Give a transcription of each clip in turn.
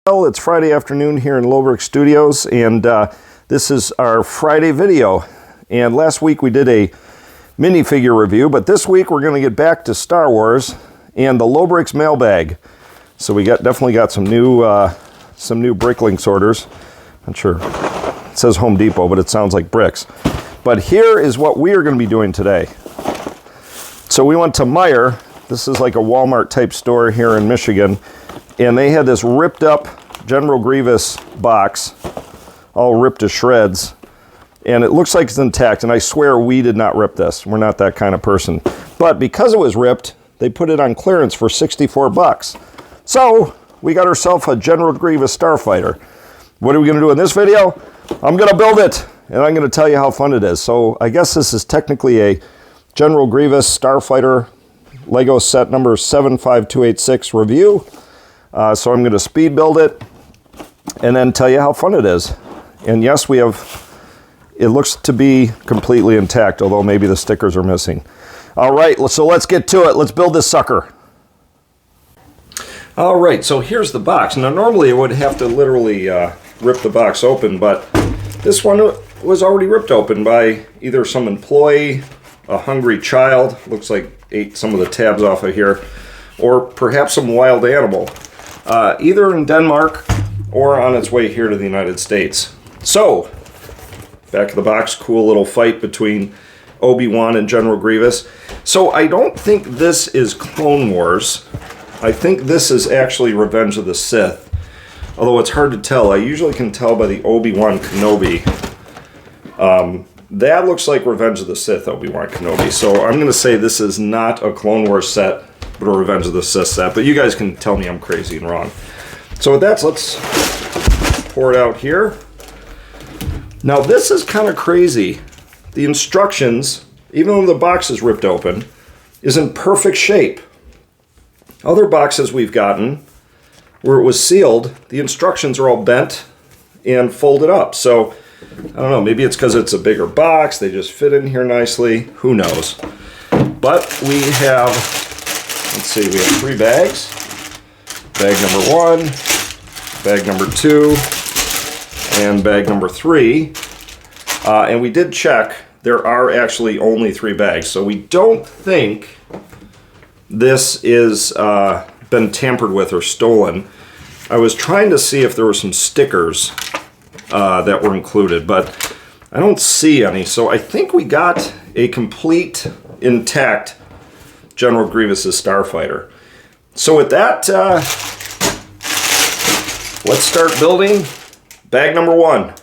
Well, it's Friday afternoon here in Lowbrick Studios, and this is our Friday video. And last week we did a minifigure review, but this week we're going to get back to Star Wars and the Lowbrick's mailbag. So we definitely got some new Bricklink orders. Not sure. It says Home Depot, but it sounds like bricks. But here is what we are going to be doing today. So we went to Meijer. This is like a Walmart type store here in Michigan. And they had this ripped up General Grievous box, all ripped to shreds. And it looks like it's intact, and I swear we did not rip this. We're not that kind of person. But because it was ripped, they put it on clearance for 64 bucks. So we got ourselves a General Grievous Starfighter. What are we going to do in this video? I'm going to build it, and I'm going to tell you how fun it is. So I guess this is technically a General Grievous Starfighter Lego set number 75286 review. So I'm going to speed build it and then tell you how fun it is. And yes, it looks to be completely intact, although maybe the stickers are missing. All right, so let's get to it. Let's build this sucker. All right, so here's the box. Now, normally I would have to literally rip the box open, but this one was already ripped open by either some employee, a hungry child, looks like ate some of the tabs off of here, or perhaps some wild animal. Either in Denmark or on its way here to the United States. So, back of the box, cool little fight between Obi-Wan and General Grievous. So I don't think this is Clone Wars. I think this is actually Revenge of the Sith. Although it's hard to tell. I usually can tell by the Obi-Wan Kenobi. That looks like Revenge of the Sith Obi-Wan Kenobi. So I'm going to say this is not a Clone Wars set, but a Revenge of the Sith set. But you guys can tell me I'm crazy and wrong. So with that, let's pour it out here. Now this is kind of crazy. The instructions, even though the box is ripped open, is in perfect shape. Other boxes we've gotten, where it was sealed, the instructions are all bent and folded up. So, I don't know, maybe it's because it's a bigger box, they just fit in here nicely, who knows. But we have, let's see, we have 3 bags. Bag number 1, bag number 2, and bag number 3. And we did check, there are actually only 3 bags, so we don't think this is been tampered with or stolen. I was trying to see if there were some stickers that were included, but I don't see any, so I think we got a complete, intact General Grievous's Starfighter. So with that, let's start building bag number 1.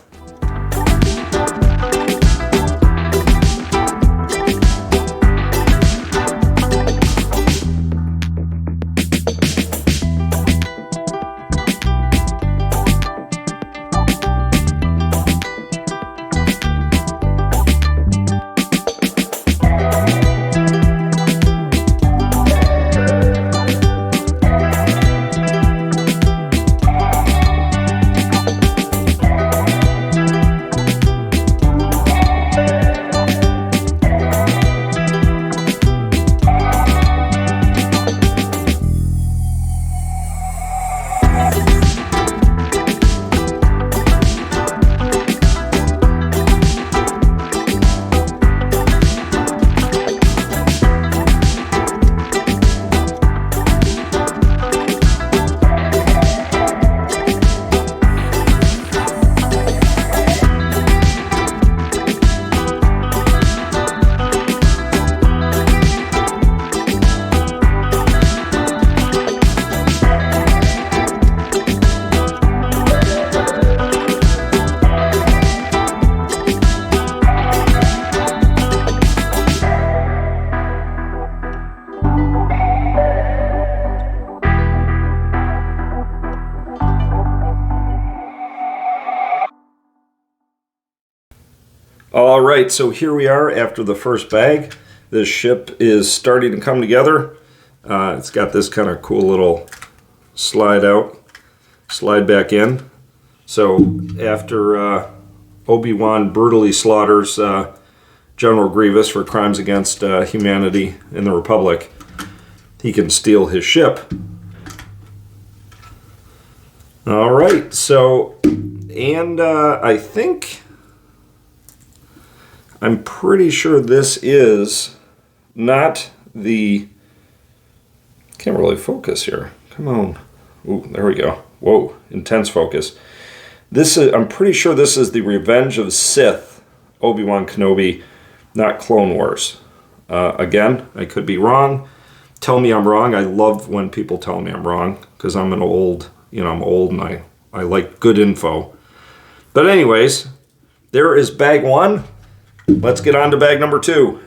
All right, so here we are after the first bag. This ship is starting to come together. It's got this kind of cool little slide out, slide back in. So after Obi-Wan brutally slaughters General Grievous for crimes against humanity in the Republic, he can steal his ship. All right, so, and I'm pretty sure this is not the, can't really focus here. Come on. Ooh, there we go. Whoa, intense focus. This is, I'm pretty sure this is the Revenge of Sith, Obi-Wan Kenobi, not Clone Wars. Again, I could be wrong. Tell me I'm wrong. I love when people tell me I'm wrong, because I'm an old, I'm old and I like good info. But anyways, there is bag one. Let's get on to bag number two.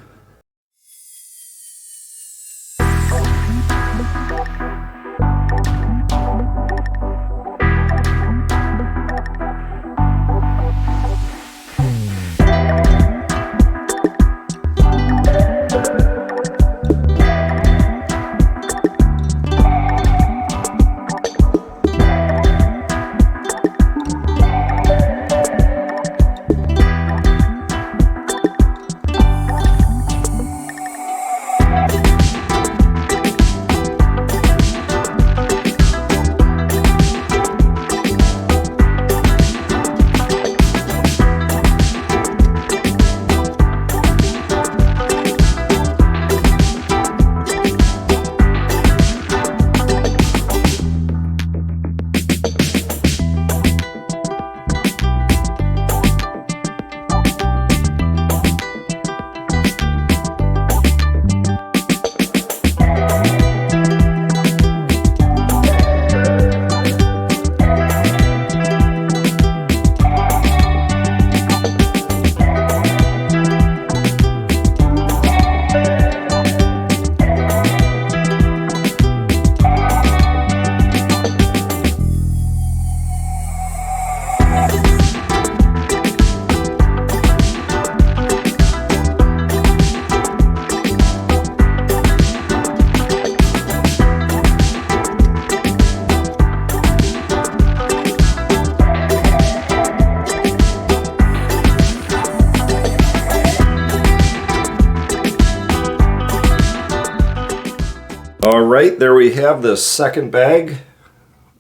All right, there we have the second bag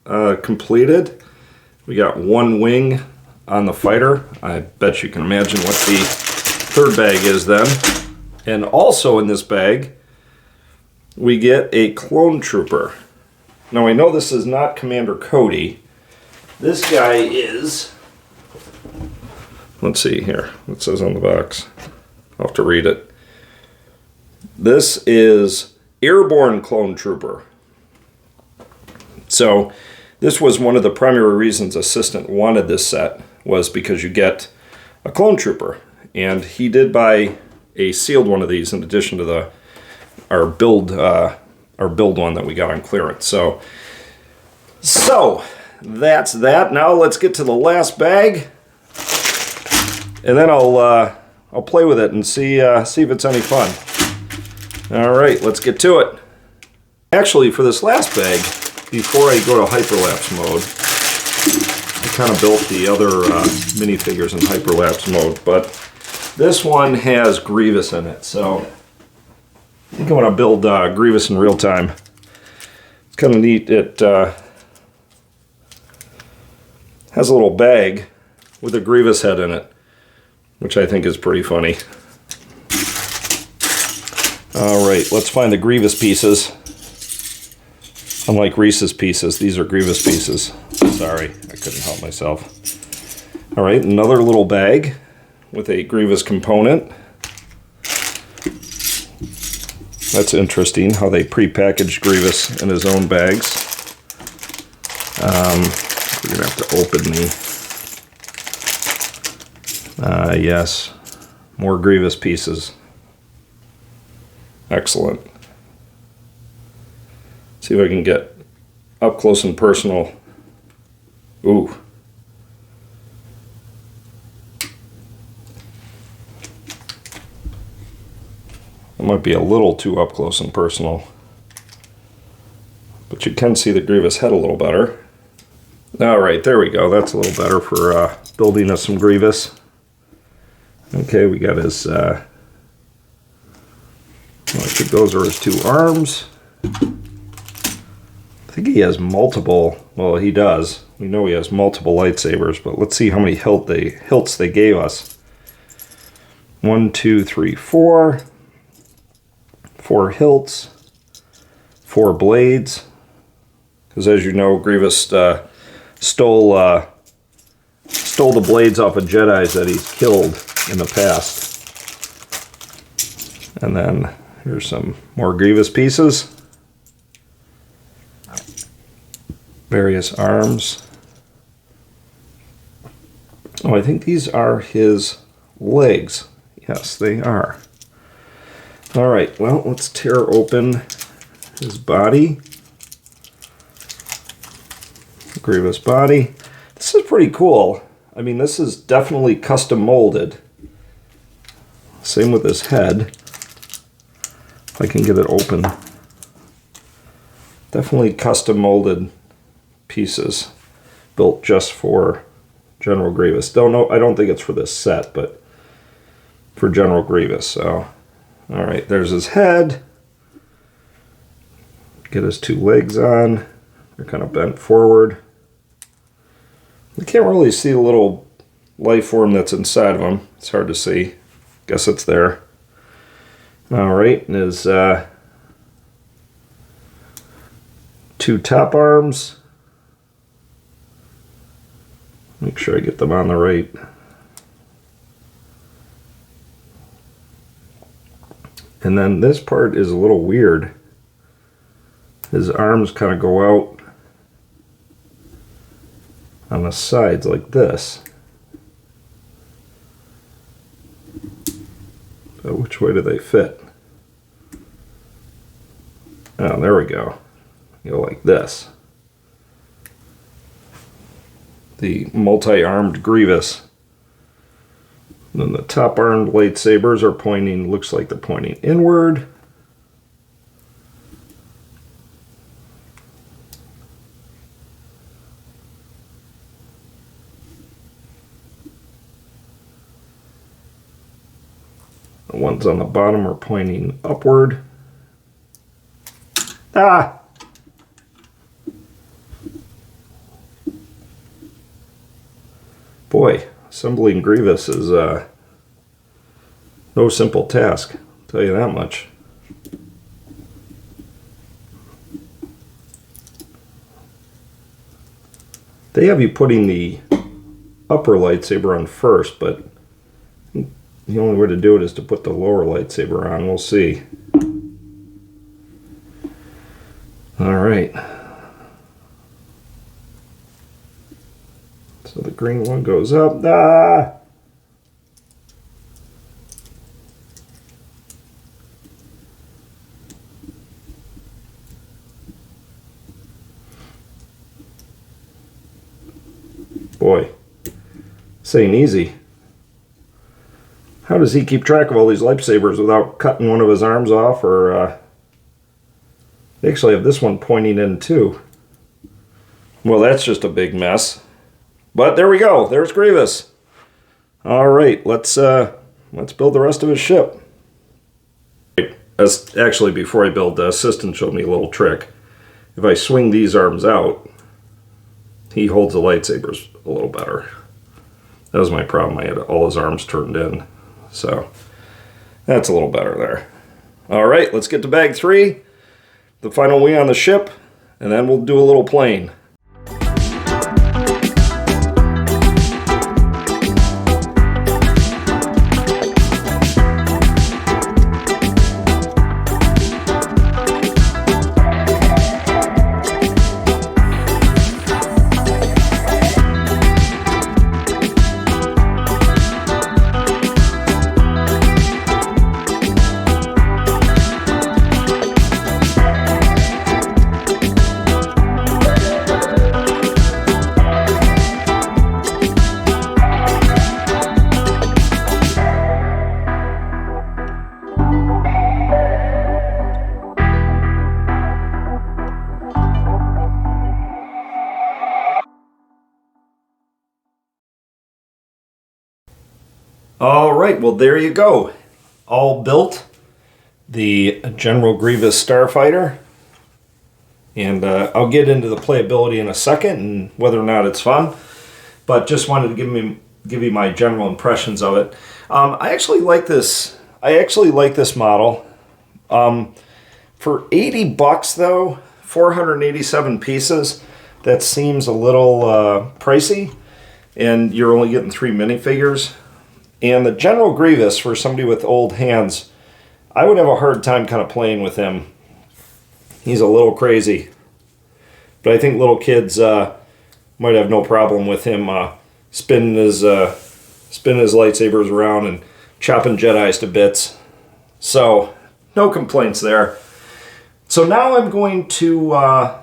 completed. We got one wing on the fighter. I bet you can imagine what the third bag is then. And also in this bag, we get a clone trooper. Now I know this is not Commander Cody. This guy is, let's see here, it says on the box. I'll have to read it. This is Airborne Clone Trooper. So this was one of the primary reasons Assistant wanted this set, was because you get a clone trooper. And he did buy a sealed one of these in addition to our build one that we got on clearance. So that's that. Now let's get to the last bag, and then I'll play with it and see if it's any fun. All right, let's get to it. Actually, for this last bag, before I go to hyperlapse mode, I kind of built the other minifigures in hyperlapse mode, but this one has Grievous in it, so I think I want to build Grievous in real time. It's kind of neat. It has a little bag with a Grievous head in it, which I think is pretty funny. All right, let's find the Grievous pieces. Unlike Reese's pieces, these are Grievous pieces. Sorry, I couldn't help myself. All right, another little bag with a Grievous component. That's interesting how they pre-packaged Grievous in his own bags. We're gonna have to open the, yes, more Grievous pieces. Excellent. See if I can get up close and personal. Ooh. It might be a little too up close and personal, but you can see the Grievous head a little better. All right, there we go. That's a little better for building us some Grievous. Okay, we got his, I think those are his two arms. I think he has multiple, well, he does. We know he has multiple lightsabers, but let's see how many hilts they gave us. 1, 2, 3, 4. 4 hilts. 4 blades. Because as you know, Grievous stole the blades off of Jedis that he's killed in the past. And then here's some more Grievous pieces. Various arms. Oh, I think these are his legs. Yes, they are. All right, well, let's tear open his body. Grievous body. This is pretty cool. I mean, this is definitely custom molded. Same with his head. If I can get it open. Definitely custom molded pieces built just for General Grievous. I don't think it's for this set, but for General Grievous. So, all right, there's his head. Get his 2 legs on. They're kind of bent forward. You can't really see the little life form that's inside of him. It's hard to see. Guess it's there. All right, and his 2 top arms. Make sure I get them on the right. And then this part is a little weird. His arms kind of go out on the sides like this. So which way do they fit? Oh, there we go. Go like this. The multi-armed Grievous. And then the top-armed lightsabers are pointing, looks like they're pointing inward. The ones on the bottom are pointing upward. Ah! Boy, assembling Grievous is no simple task, I'll tell you that much. They have you putting the upper lightsaber on first, but the only way to do it is to put the lower lightsaber on. We'll see. All right. So the green one goes up. Ah! Boy, this ain't easy. How does he keep track of all these lightsabers without cutting one of his arms off? Or they actually have this one pointing in too. Well, that's just a big mess. But there we go. There's Grievous. All right, let's build the rest of his ship. Actually, before I build, the assistant showed me a little trick. If I swing these arms out, he holds the lightsabers a little better. That was my problem. I had all his arms turned in. So that's a little better there. All right, let's get to bag 3, the final wing on the ship, and then we'll do a little plane. All right, well, there you go. All built. The General Grievous Starfighter. And I'll get into the playability in a second and whether or not it's fun. But just wanted to give you my general impressions of it. I actually like this. I actually like this model. For 80 bucks though, 487 pieces, that seems a little pricey. And you're only getting 3 minifigures. And the General Grievous, for somebody with old hands, I would have a hard time kind of playing with him. He's a little crazy. But I think little kids might have no problem with him spinning his lightsabers around and chopping Jedis to bits. So, no complaints there. So now I'm going to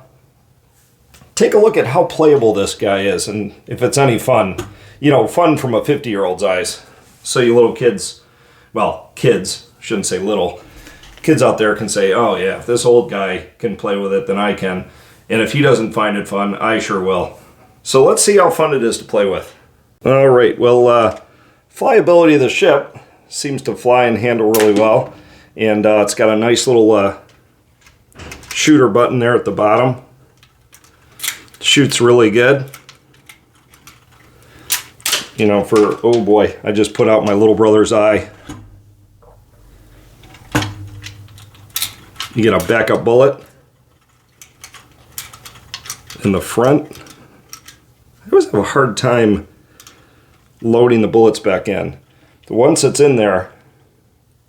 take a look at how playable this guy is and if it's any fun. You know, fun from a 50-year-old's eyes. So you little kids, well, kids, shouldn't say little, kids out there can say, oh yeah, if this old guy can play with it, then I can. And if he doesn't find it fun, I sure will. So let's see how fun it is to play with. All right, well, flyability of the ship seems to fly and handle really well. And it's got a nice little shooter button there at the bottom. Shoots really good. You know, for, oh boy, I just put out my little brother's eye. You get a backup bullet in the front. I always have a hard time loading the bullets back in. Once it's in there,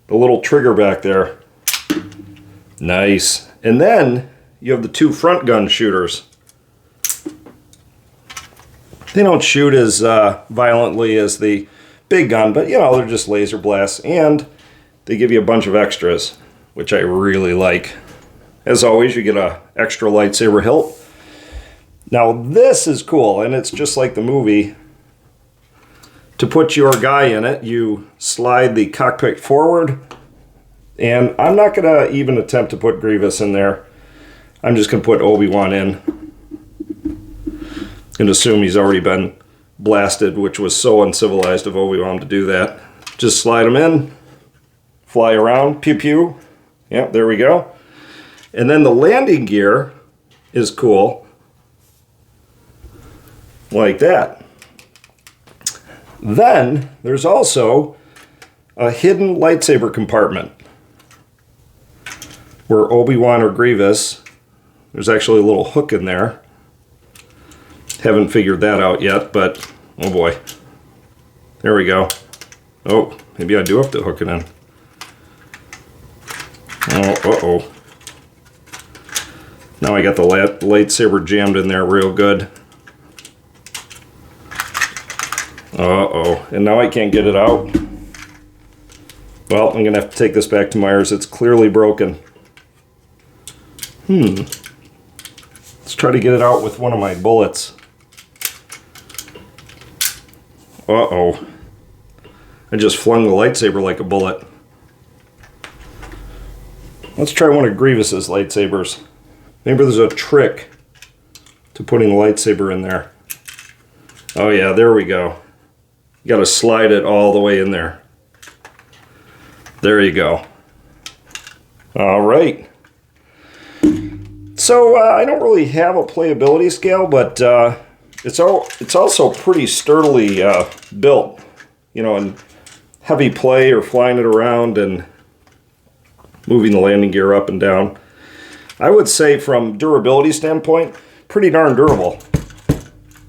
the little trigger back there, nice. And then you have the 2 front gun shooters. They don't shoot as violently as the big gun, but you know, they're just laser blasts, and they give you a bunch of extras, which I really like. As always, you get a extra lightsaber hilt. Now this is cool, and it's just like the movie. To put your guy in it, you slide the cockpit forward, and I'm not going to even attempt to put Grievous in there. I'm just going to put Obi-Wan in. And assume he's already been blasted, which was so uncivilized of Obi-Wan to do that. Just slide him in, fly around, pew pew. Yep, there we go. And then the landing gear is cool, like that. Then there's also a hidden lightsaber compartment where Obi-Wan or Grievous, there's actually a little hook in there. Haven't figured that out yet, but oh boy. There we go. Oh, maybe I do have to hook it in. Oh, uh-oh. Now I got the lightsaber jammed in there real good. Uh-oh. And now I can't get it out. Well, I'm going to have to take this back to Myers. It's clearly broken. Let's try to get it out with one of my bullets. Uh-oh. I just flung the lightsaber like a bullet. Let's try one of Grievous's lightsabers. Maybe there's a trick to putting the lightsaber in there. Oh yeah, there we go. You gotta slide it all the way in there. There you go. All right. So I don't really have a playability scale, but it's also pretty sturdily built, you know, and heavy play or flying it around and moving the landing gear up and down. I would say from durability standpoint, pretty darn durable.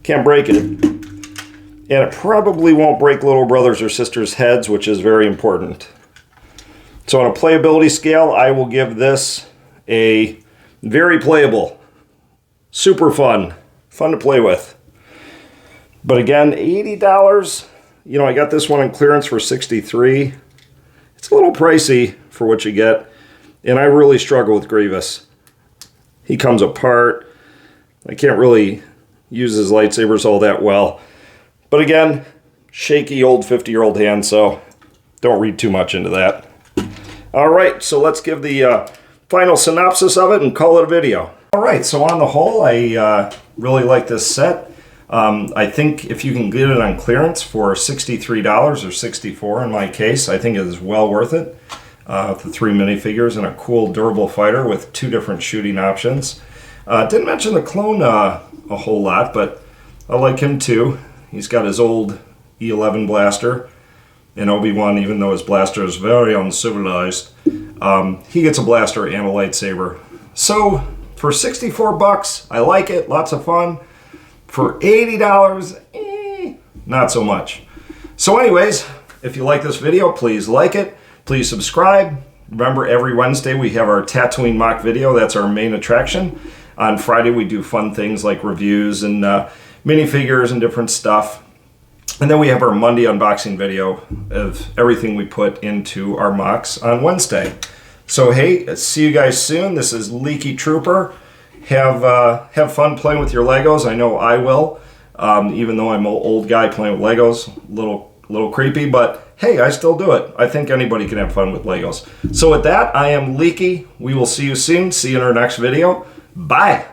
Can't break it. And it probably won't break little brothers or sisters' heads, which is very important. So on a playability scale, I will give this a very playable, super fun to play with. But again, $80, you know, I got this one on clearance for $63. It's a little pricey for what you get, and I really struggle with Grievous. He comes apart. I can't really use his lightsabers all that well. But again, shaky old 50-year-old hand, so don't read too much into that. All right, so let's give the final synopsis of it and call it a video. All right, so on the whole, I really like this set. I think if you can get it on clearance for $63 or $64 in my case, I think it is well worth it. The 3 minifigures and a cool durable fighter with 2 different shooting options. Didn't mention the clone a whole lot, but I like him too. He's got his old E11 blaster. And Obi-Wan, even though his blaster is very uncivilized, he gets a blaster and a lightsaber. So for 64 bucks, I like it, lots of fun. For $80, not so much. So anyways, if you like this video, please like it, please subscribe. Remember, every Wednesday we have our Tatooine MOC video, that's our main attraction. On Friday we do fun things like reviews and minifigures and different stuff. And then we have our Monday unboxing video of everything we put into our MOCs on Wednesday. So hey, see you guys soon. This is Leaky Trooper. Have fun playing with your Legos. I know I will. Even though I'm an old guy playing with Legos, a little creepy, but hey, I still do it. I think anybody can have fun with Legos. So with that, I am Leaky. We will see you soon. See you in our next video. Bye.